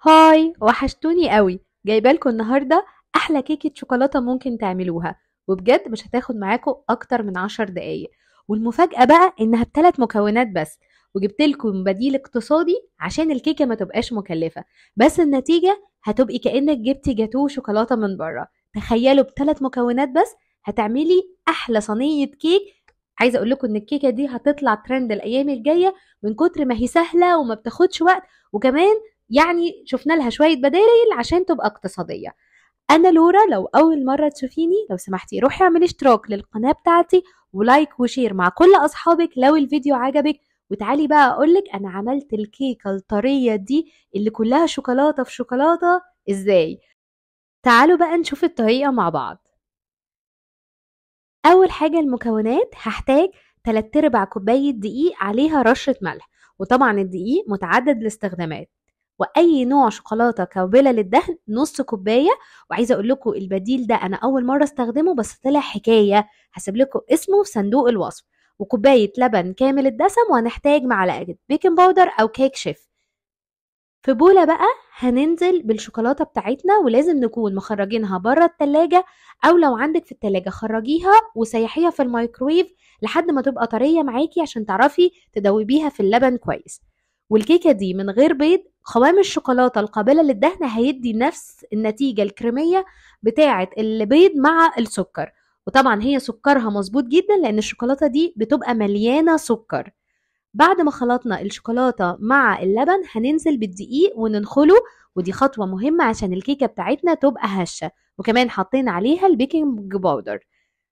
هاي، وحشتوني قوي. جايبه لكم النهارده احلى كيكه شوكولاته ممكن تعملوها، وبجد مش هتاخد معاكم اكتر من 10 دقايق. والمفاجاه بقى انها بثلاث مكونات بس، وجبت لكم بديل اقتصادي عشان الكيكه ما تبقاش مكلفه، بس النتيجه هتبقي كانك جبتي جاتوه شوكولاته من بره. تخيلوا بثلاث مكونات بس هتعملي احلى صينيه كيك. عايزه اقول لكم ان الكيكه دي هتطلع ترند الايام الجايه من كتر ما هي سهله وما بتاخدش وقت، وكمان يعني شفنا لها شوية بدائل عشان تبقى اقتصادية. أنا لورا، لو أول مرة تشوفيني لو سمحتي روحي اعملي اشتراك للقناة بتاعتي ولايك وشير مع كل أصحابك لو الفيديو عجبك. وتعالي بقى أقولك أنا عملت الكيكة الطرية دي اللي كلها شوكولاتة في شوكولاتة ازاي. تعالوا بقى نشوف الطريقة مع بعض. أول حاجة المكونات هحتاج 3/4 كوباية دقيق عليها رشة ملح، وطبعا الدقيق متعدد الاستخدامات، واي نوع شوكولاته قابله للدهن نص كوبايه. وعايزه اقول لكم البديل ده انا اول مره استخدمه بس طلع حكايه، هسيب لكم اسمه في صندوق الوصف. وكوبايه لبن كامل الدسم، وهنحتاج معلقه بيكنج باودر او كيك شيف. في بولة بقى هننزل بالشوكولاتة بتاعتنا، ولازم نكون مخرجينها بره التلاجة، او لو عندك في التلاجة خرجيها وسيحيها في الميكرويف لحد ما تبقى طرية معاكي عشان تعرفي تدوبيها في اللبن كويس. والكيكة دي من غير بيض، قوام الشوكولاتة القابلة للدهن هيدي نفس النتيجة الكريمية بتاعة البيض مع السكر. وطبعا هي سكرها مظبوط جدا لان الشوكولاتة دي بتبقى مليانة سكر. بعد ما خلطنا الشوكولاتة مع اللبن هننزل بالدقيق وننخله، ودي خطوة مهمة عشان الكيكة بتاعتنا تبقى هشة. وكمان حطينا عليها البيكنج باودر.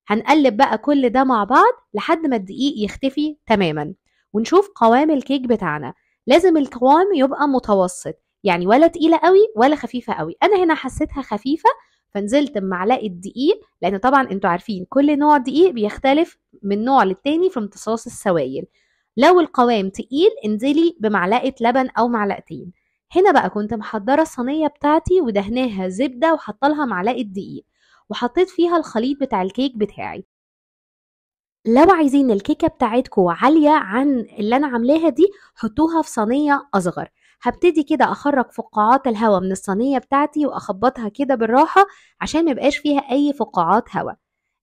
هنقلب بقى كل ده مع بعض لحد ما الدقيق يختفي تماما، ونشوف قوام الكيك بتاعنا. لازم القوام يبقى متوسط، يعني ولا تقيلة قوي ولا خفيفة قوي. انا هنا حسيتها خفيفة فنزلت بمعلقة دقيق، لان طبعا انتوا عارفين كل نوع دقيق بيختلف من نوع للتاني في امتصاص السوائل. لو القوام تقيل انزلي بمعلقة لبن او معلقتين. هنا بقى كنت محضرة الصينية بتاعتي ودهناها زبدة وحطلها معلقة دقيق، وحطيت فيها الخليط بتاع الكيك بتاعي. لو عايزين الكيكة بتاعتكم عالية عن اللي انا عاملاها دي حطوها في صينية اصغر. هبتدي كده اخرج فقاعات الهواء من الصينية بتاعتي واخبطها كده بالراحة عشان ميبقاش فيها اي فقاعات هواء.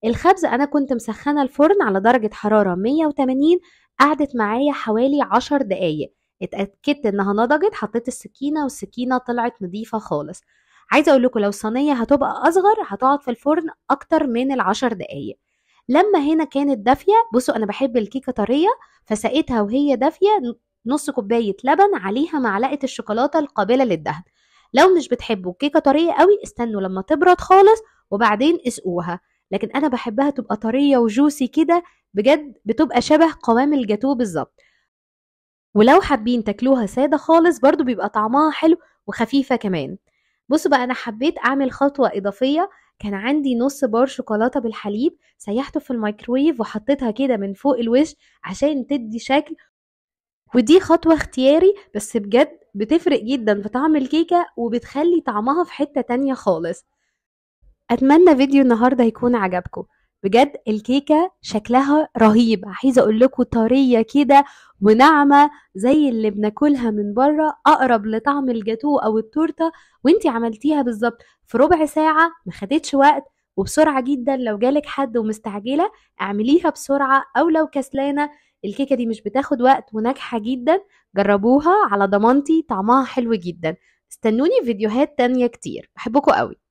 الخبز انا كنت مسخنة الفرن على درجة حرارة 180، قعدت معايا حوالي 10 دقايق. اتأكدت انها نضجت، حطيت السكينة والسكينة طلعت نظيفة خالص. عايزة اقول لكم لو الصينية هتبقى اصغر هتقعد في الفرن اكتر من ال10 دقايق. لما هنا كانت دافية، بصوا انا بحب الكيكة طرية، فسقيتها وهي دافية نص كوباية لبن عليها معلقة الشوكولاتة القابلة للدهن. لو مش بتحبوا الكيكة طرية قوي استنوا لما تبرد خالص وبعدين اسقوها، لكن انا بحبها تبقى طرية وجوسي كده، بجد بتبقى شبه قوام الجاتوه بالظبط. ولو حابين تاكلوها سادة خالص برضو بيبقى طعمها حلو وخفيفة كمان. بصوا بقى انا حبيت اعمل خطوة اضافية. كان عندي نص بار شوكولاتة بالحليب سيحته في الميكرويف وحطيتها كده من فوق الوش عشان تدي شكل. ودي خطوة اختياري بس بجد بتفرق جدا في طعم الكيكة وبتخلي طعمها في حتة تانية خالص. اتمنى فيديو النهارده يكون عجبكم. بجد الكيكه شكلها رهيب، عايزه اقول لكم طريه كده وناعمه زي اللي بناكلها من بره، اقرب لطعم الجاتوه او التورته. وانتي عملتيها بالظبط في ربع ساعه، ما خدتش وقت، وبسرعه جدا. لو جالك حد ومستعجله اعمليها بسرعه، او لو كسلانه الكيكه دي مش بتاخد وقت وناجحه جدا. جربوها على ضمانتي، طعمها حلو جدا. استنوني في فيديوهات تانية كتير، بحبكم قوي.